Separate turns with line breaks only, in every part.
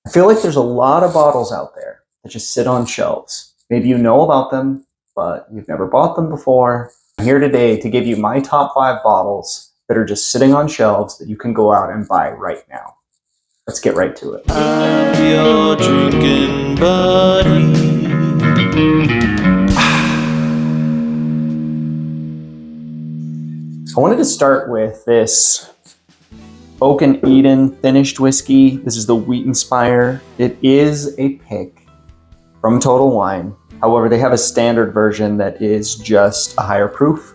I feel like there's a lot of bottles out there that just sit on shelves. Maybe you know about them, but you've never bought them before. I'm here today to give you my top 5 bottles that are just sitting on shelves that you can go out and buy right now. Let's get right to it.
I'm your drinking buddy.
I wanted to start with this Oak and Eden finished whiskey. This is the Wheat Spire. It is a pick from Total Wine. However, they have a standard version that is just a higher proof.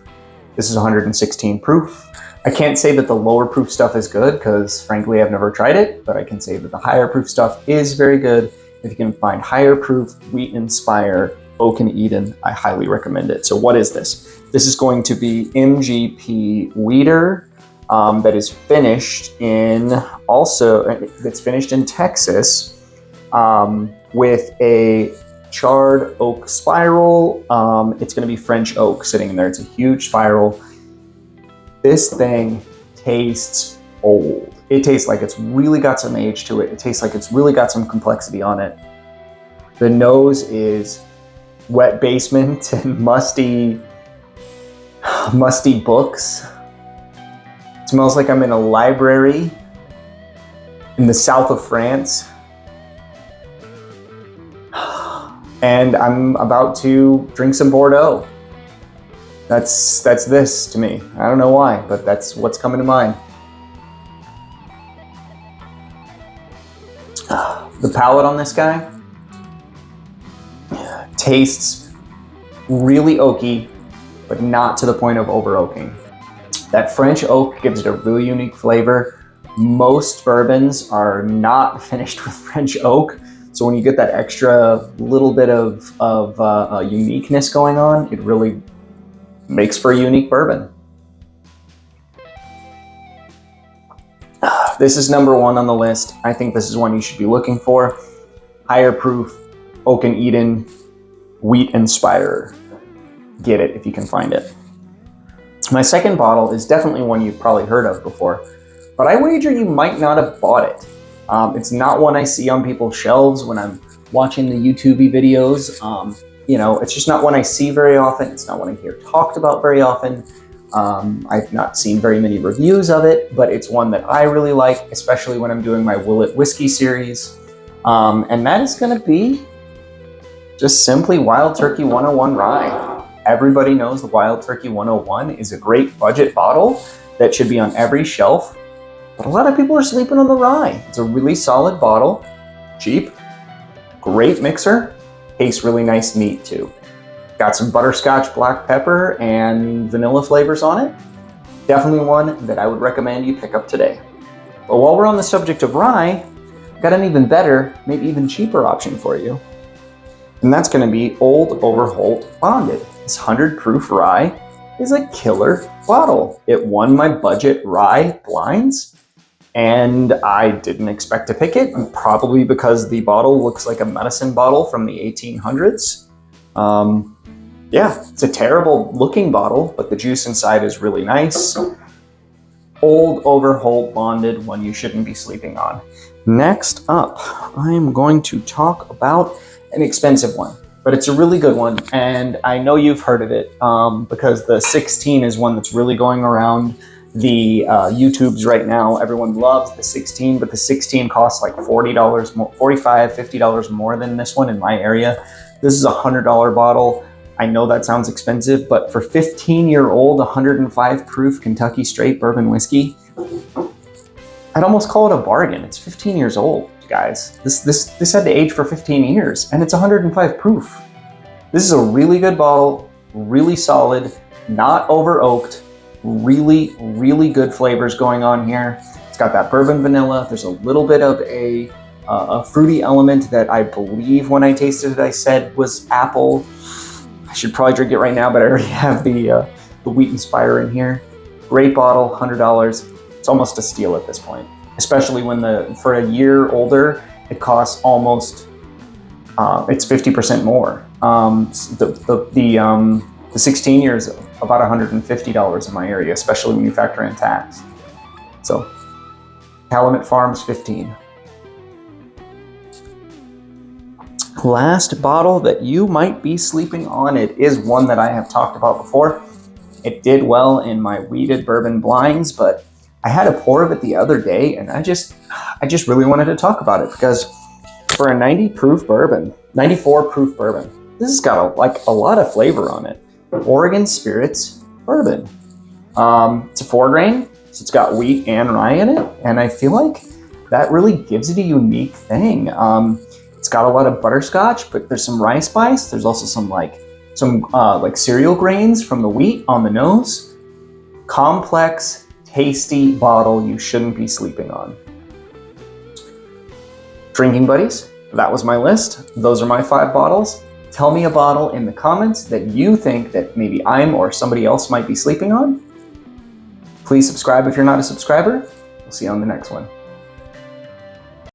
This is 116 proof. I can't say that the lower proof stuff is good because frankly, I've never tried it, but I can say that the higher proof stuff is very good. If you can find higher proof Wheat Spire Oak and Eden, I highly recommend it. So what is this? This is going to be MGP Wheater that is finished in that's finished in Texas with a charred oak spiral. It's going to be French oak sitting in there. It's a huge spiral. This thing tastes old. It tastes like it's really got some age to it. It tastes like it's really got some complexity on it. The nose is wet basement and musty books. It smells like I'm in a library in the south of France. And I'm about to drink some Bordeaux. That's this to me. I don't know why, but that's what's coming to mind. The palate on this guy tastes really oaky, but not to the point of over oaking. That French oak gives it a really unique flavor. Most bourbons are not finished with French oak. So when you get that extra little bit of uniqueness going on, it really makes for a unique bourbon. This is number 1 on the list. I think this is one you should be looking for. Higher proof, Oak and Eden, Wheat Spire. Get it if you can find it. My second bottle is definitely one you've probably heard of before, but I wager you might not have bought it. It's not one I see on people's shelves when I'm watching the YouTube videos. It's just not one I see very often. It's not one I hear talked about very often. I've not seen very many reviews of it, but it's one that I really like, especially when I'm doing my Will It Whiskey series. And that is going to be just simply Wild Turkey 101 Rye. Everybody knows the Wild Turkey 101 is a great budget bottle that should be on every shelf. But a lot of people are sleeping on the rye. It's a really solid bottle, cheap, great mixer, tastes really nice neat too. Got some butterscotch, black pepper, and vanilla flavors on it. Definitely one that I would recommend you pick up today. But while we're on the subject of rye, I've got an even better, maybe even cheaper option for you. And that's going to be Old Overholt Bonded. This 100 proof rye is a killer bottle. It won my budget rye blinds. And I didn't expect to pick it, probably because the bottle looks like a medicine bottle from the 1800s. It's a terrible looking bottle, but the juice inside is really nice. Old Overholt Bonded, one you shouldn't be sleeping on. Next up, I'm going to talk about an expensive one, but it's a really good one, and I know you've heard of it because the 16 is one that's really going around the YouTubes right now. Everyone loves the 16, but the 16 costs like $40 more, $45, $50 more than this one in my area. This is a $100 bottle. I know that sounds expensive, but for 15-year-old 105 proof Kentucky straight bourbon whiskey, I'd almost call it a bargain. It's 15 years old, guys. This had to age for 15 years, and it's 105 proof. This is a really good bottle, really solid, not over oaked. Really, really good flavors going on here. It's got that bourbon vanilla. There's a little bit of a fruity element that I believe when I tasted it, I said was apple. I should probably drink it right now, but I already have the Wheat Spire in here. Great bottle, $100. It's almost a steal at this point, especially when for a year older, it costs almost, it's 50% more. The 16 years, about $150 in my area, especially when you factor in tax. So, Calumet Farms 15. Last bottle that you might be sleeping on, it is one that I have talked about before. It did well in my wheated bourbon blinds, but I had a pour of it the other day, and I just really wanted to talk about it because for a 90 proof bourbon, 94 proof bourbon, this has got a lot of flavor on it. Oregon Spirits bourbon. It's a 4-grain, so it's got wheat and rye in it, and I feel like that really gives it a unique thing. It's got a lot of butterscotch, but there's some rye spice. There's also some cereal grains from the wheat on the nose. Complex, tasty bottle you shouldn't be sleeping on. Drinking buddies, that was my list. Those are my 5 bottles. Tell me a bottle in the comments that you think that maybe I'm or somebody else might be sleeping on. Please subscribe if you're not a subscriber. We'll see you on the next one.